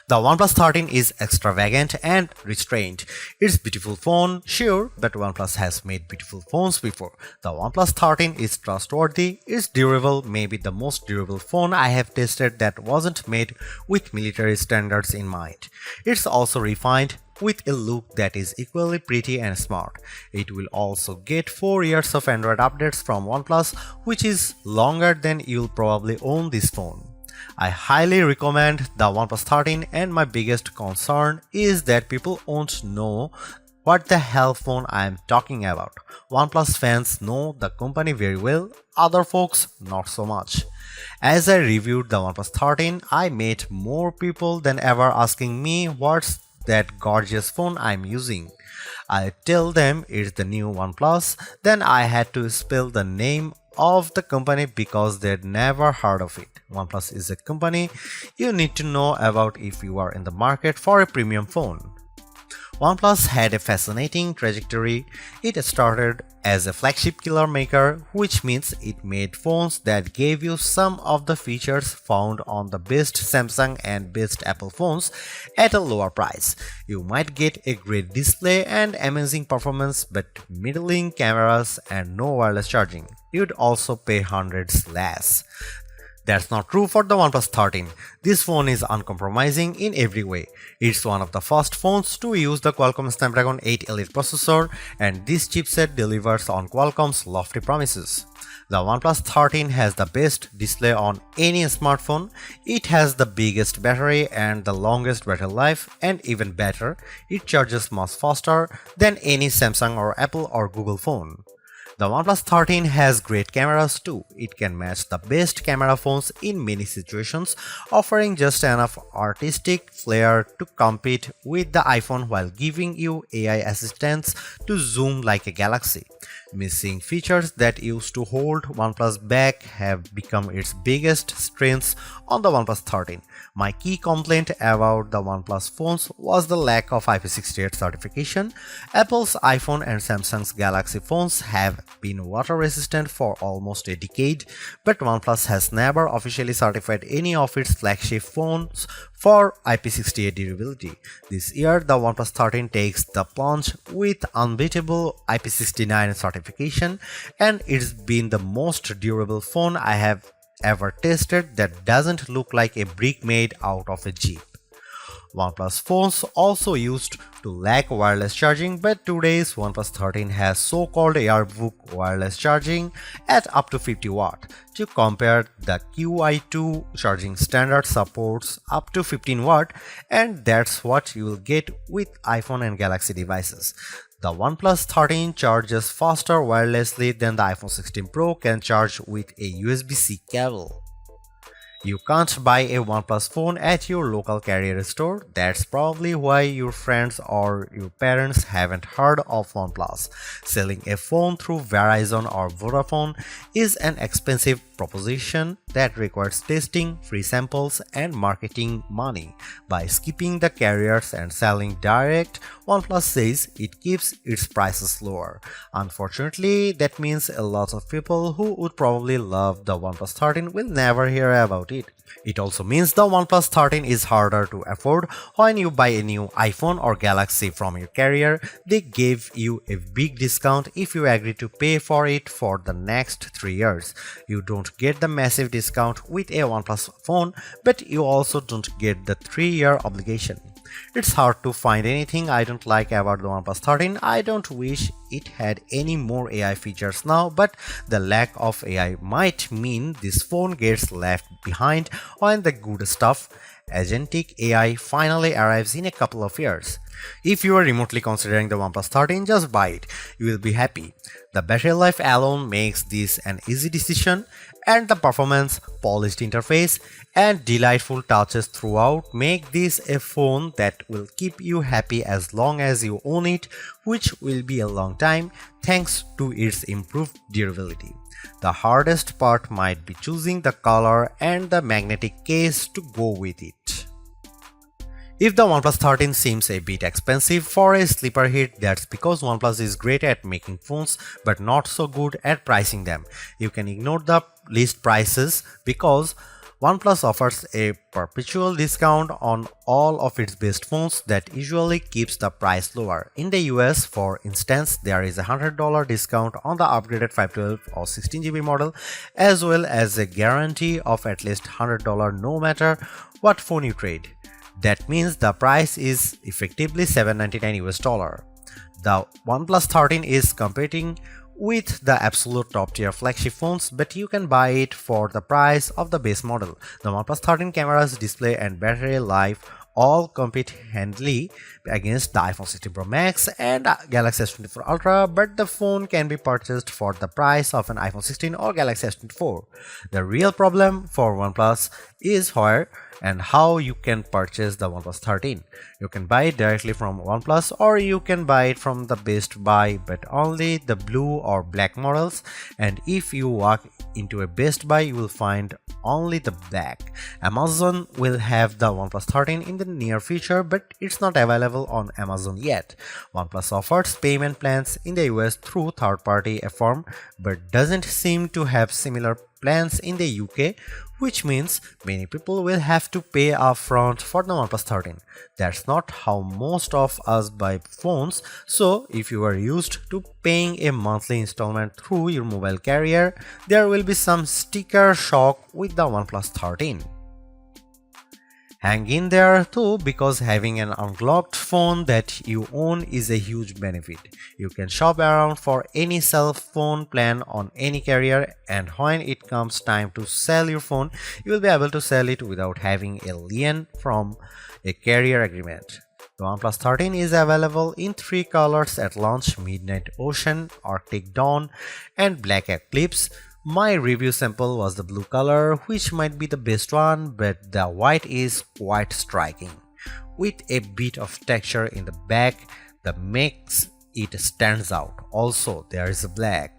The OnePlus 13 is extravagant and restrained. It's a beautiful phone, sure, but OnePlus has made beautiful phones before. The OnePlus 13 is trustworthy, it's durable, maybe the most durable phone I have tested that wasn't made with military standards in mind. It's also refined, with a look that is equally pretty and smart. It will also get 4 years of Android updates from OnePlus, which is longer than you'll probably own this phone. I highly recommend the OnePlus 13, and my biggest concern is that people won't know what the hell phone I am talking about. OnePlus fans know the company very well, other folks not so much. As I reviewed the OnePlus 13, I met more people than ever asking me what's that gorgeous phone I'm using. I tell them it's the new OnePlus, then I had to spell the name of the company because they'd never heard of it. OnePlus is a company you need to know about if you are in the market for a premium phone. OnePlus had a fascinating trajectory. It started as a flagship killer maker, which means it made phones that gave you some of the features found on the best Samsung and best Apple phones at a lower price. You might get a great display and amazing performance, but middling cameras and no wireless charging. You'd also pay hundreds less. That's not true for the OnePlus 13. This phone is uncompromising in every way. It's one of the first phones to use the Qualcomm Snapdragon 8 Elite processor, and this chipset delivers on Qualcomm's lofty promises. The OnePlus 13 has the best display on any smartphone. It has the biggest battery and the longest battery life, and even better, it charges much faster than any Samsung or Apple or Google phone. The OnePlus 13 has great cameras too. It can match the best camera phones in many situations, offering just enough artistic flair to compete with the iPhone while giving you AI assistants to zoom like a galaxy. Missing features that used to hold OnePlus back have become its biggest strengths on the OnePlus 13. My key complaint about the OnePlus phones was the lack of IP68 certification. Apple's iPhone and Samsung's Galaxy phones have been water resistant for almost a decade, but OnePlus has never officially certified any of its flagship phones for IP68 durability. This year, the OnePlus 13 takes the plunge with unbeatable IP69 certification, and it's been the most durable phone I have ever tested that doesn't look like a brick made out of a Jeep. OnePlus phones also used to lack wireless charging, but today's OnePlus 13 has so-called Airbook wireless charging at up to 50 watt. To compare, the QI2 charging standard supports up to 15 watt, and that's what you will get with iPhone and Galaxy devices. The OnePlus 13 charges faster wirelessly than the iPhone 16 Pro can charge with a USB-C cable. You can't buy a OnePlus phone at your local carrier store. That's probably why your friends or your parents haven't heard of OnePlus. Selling a phone through Verizon or Vodafone is an expensive proposition that requires testing, free samples, and marketing money. By skipping the carriers and selling direct, OnePlus says it keeps its prices lower. Unfortunately, that means a lot of people who would probably love the OnePlus 13 will never hear about it. It also means the OnePlus 13 is harder to afford. When you buy a new iPhone or Galaxy from your carrier, they give you a big discount if you agree to pay for it for the next 3 years. You don't get the massive discount with a OnePlus phone, but you also don't get the 3-year obligation. It's hard to find anything I don't like about the OnePlus 13. I don't wish it had any more AI features now, but the lack of AI might mean this phone gets left behind when the good stuff, agentic AI, finally arrives in a couple of years. If you are remotely considering the OnePlus 13, just buy it. You will be happy. The battery life alone makes this an easy decision, and the performance, polished interface, and delightful touches throughout make this a phone that will keep you happy as long as you own it, which will be a long time thanks to its improved durability. The hardest part might be choosing the color and the magnetic case to go with it. If the OnePlus 13 seems a bit expensive for a sleeper hit, that's because OnePlus is great at making phones but not so good at pricing them. You can ignore the list prices because OnePlus offers a perpetual discount on all of its best phones that usually keeps the price lower. In the US, for instance, there is a $100 discount on the upgraded 512 or 16GB model, as well as a guarantee of at least $100 no matter what phone you trade. That means the price is effectively $799 US. The OnePlus 13 is competing with the absolute top tier flagship phones, but you can buy it for the price of the base model. The OnePlus 13 cameras, display and battery life all compete handily against the iPhone 16 Pro Max and Galaxy S24 Ultra, but the phone can be purchased for the price of an iPhone 16 or Galaxy S24. The real problem for OnePlus is where and how you can purchase the OnePlus 13. You can buy it directly from OnePlus or you can buy it from the Best Buy, but only the blue or black models, and if you walk into a Best Buy you will find only the black. Amazon will have the OnePlus 13 in the near future, but it's not available on Amazon yet. OnePlus offers payment plans in the US through third-party firm, but doesn't seem to have similar plans in the UK, which means many people will have to pay upfront for the OnePlus 13. That's not how most of us buy phones, so if you are used to paying a monthly installment through your mobile carrier, there will be some sticker shock with the OnePlus 13. Hang in there too, because having an unlocked phone that you own is a huge benefit. You can shop around for any cell phone plan on any carrier, and when it comes time to sell your phone, you will be able to sell it without having a lien from a carrier agreement. The OnePlus 13 is available in 3 colors at launch: Midnight Ocean, Arctic Dawn, and Black Eclipse. My review sample was the blue color, which might be the best one, but the white is quite striking, with a bit of texture in the back that makes it stands out. Also, there is a black.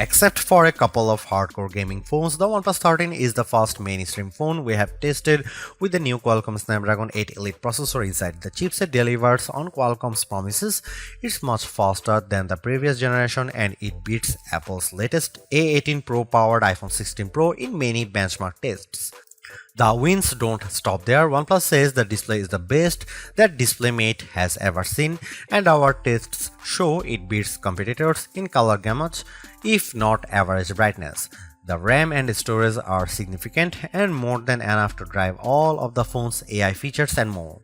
Except for a couple of hardcore gaming phones, the OnePlus 13 is the first mainstream phone we have tested with the new Qualcomm Snapdragon 8 Elite processor inside. The chipset delivers on Qualcomm's promises. It's much faster than the previous generation and it beats Apple's latest A18 Pro powered iPhone 16 Pro in many benchmark tests. The wins don't stop there. OnePlus says the display is the best that DisplayMate has ever seen, and our tests show it beats competitors in color gamut, if not average brightness. The RAM and storage are significant and more than enough to drive all of the phone's AI features and more.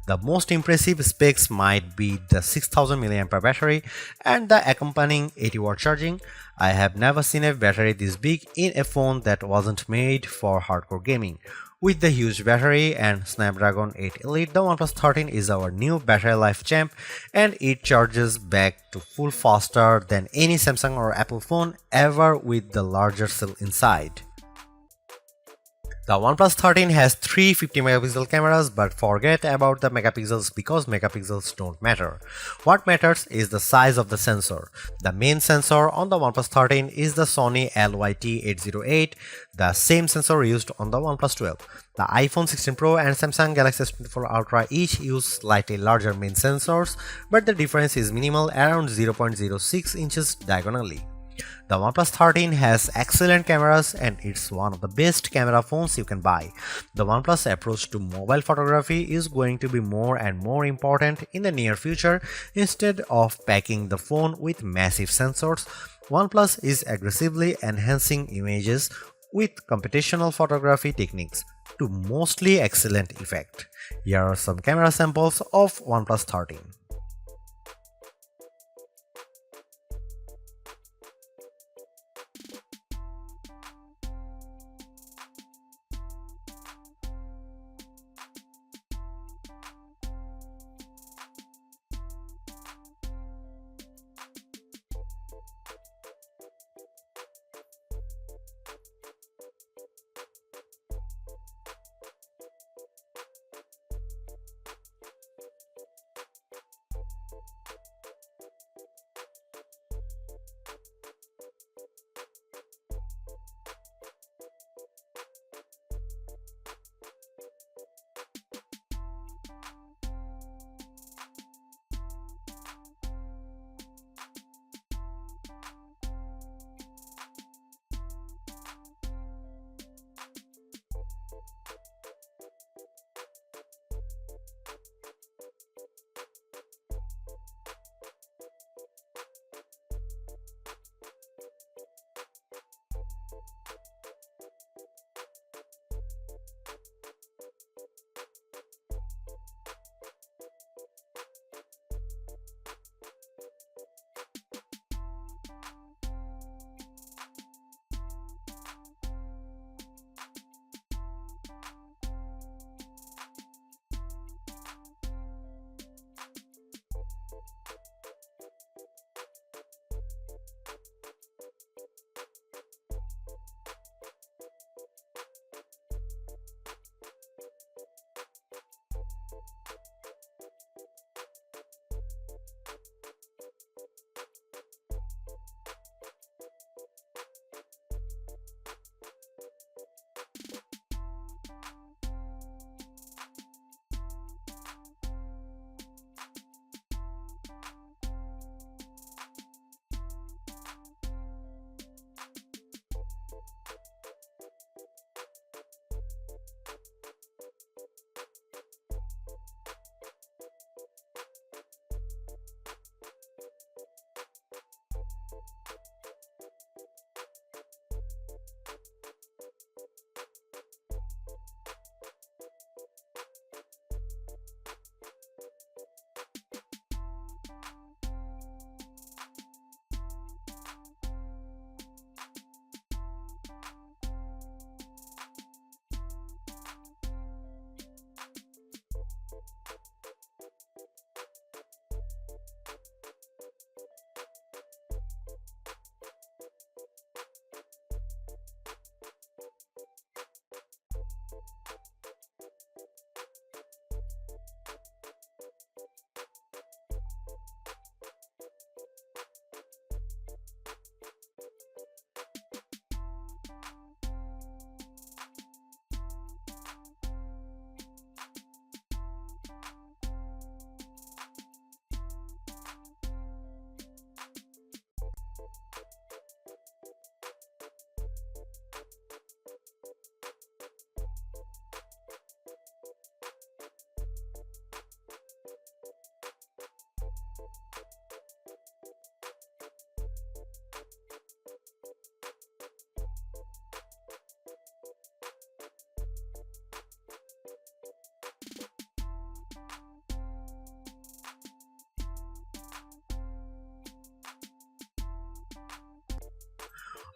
The most impressive specs might be the 6000 mAh battery and the accompanying 80-watt charging. I have never seen a battery this big in a phone that wasn't made for hardcore gaming. With the huge battery and Snapdragon 8 Elite, the OnePlus 13 is our new battery life champ, and it charges back to full faster than any Samsung or Apple phone ever with the larger cell inside. The OnePlus 13 has 3 50-megapixel cameras, but forget about the megapixels because megapixels don't matter. What matters is the size of the sensor. The main sensor on the OnePlus 13 is the Sony LYT-808, the same sensor used on the OnePlus 12. The iPhone 16 Pro and Samsung Galaxy S24 Ultra each use slightly larger main sensors, but the difference is minimal, around 0.06 inches diagonally. The OnePlus 13 has excellent cameras and it's one of the best camera phones you can buy. The OnePlus approach to mobile photography is going to be more and more important in the near future. Instead of packing the phone with massive sensors, OnePlus is aggressively enhancing images with computational photography techniques to mostly excellent effect. Here are some camera samples of OnePlus 13.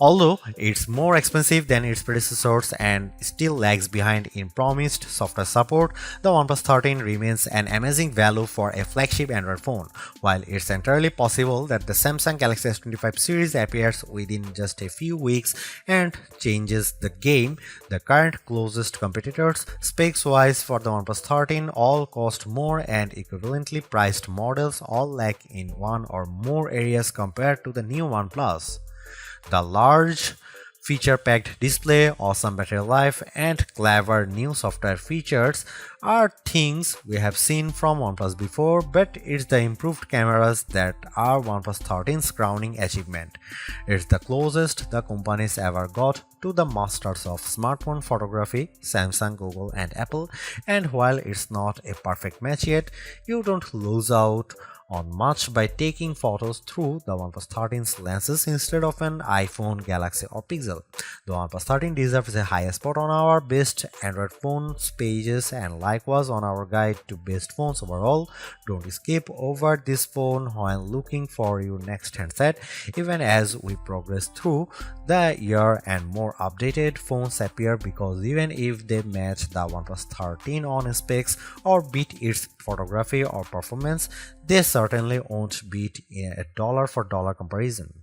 Although it's more expensive than its predecessors and still lags behind in promised software support, the OnePlus 13 remains an amazing value for a flagship Android phone. While it's entirely possible that the Samsung Galaxy S25 series appears within just a few weeks and changes the game, the current closest competitors, specs-wise for the OnePlus 13, all cost more and equivalently priced models all lack in one or more areas compared to the new OnePlus. The large feature-packed display, awesome battery life, and clever new software features are things we have seen from OnePlus before, but it's the improved cameras that are OnePlus 13's crowning achievement. It's the closest the companies ever got to the masters of smartphone photography, Samsung, Google, and Apple, and while it's not a perfect match yet, you don't lose out on much by taking photos through the OnePlus 13's lenses instead of an iPhone, Galaxy or Pixel. The OnePlus 13 deserves a high spot on our best Android phones pages and likewise on our guide to best phones overall. Don't skip over this phone while looking for your next handset. Even as we progress through the year and more updated phones appear, because even if they match the OnePlus 13 on specs or beat its photography or performance, they certainly won't beat a dollar for dollar comparison.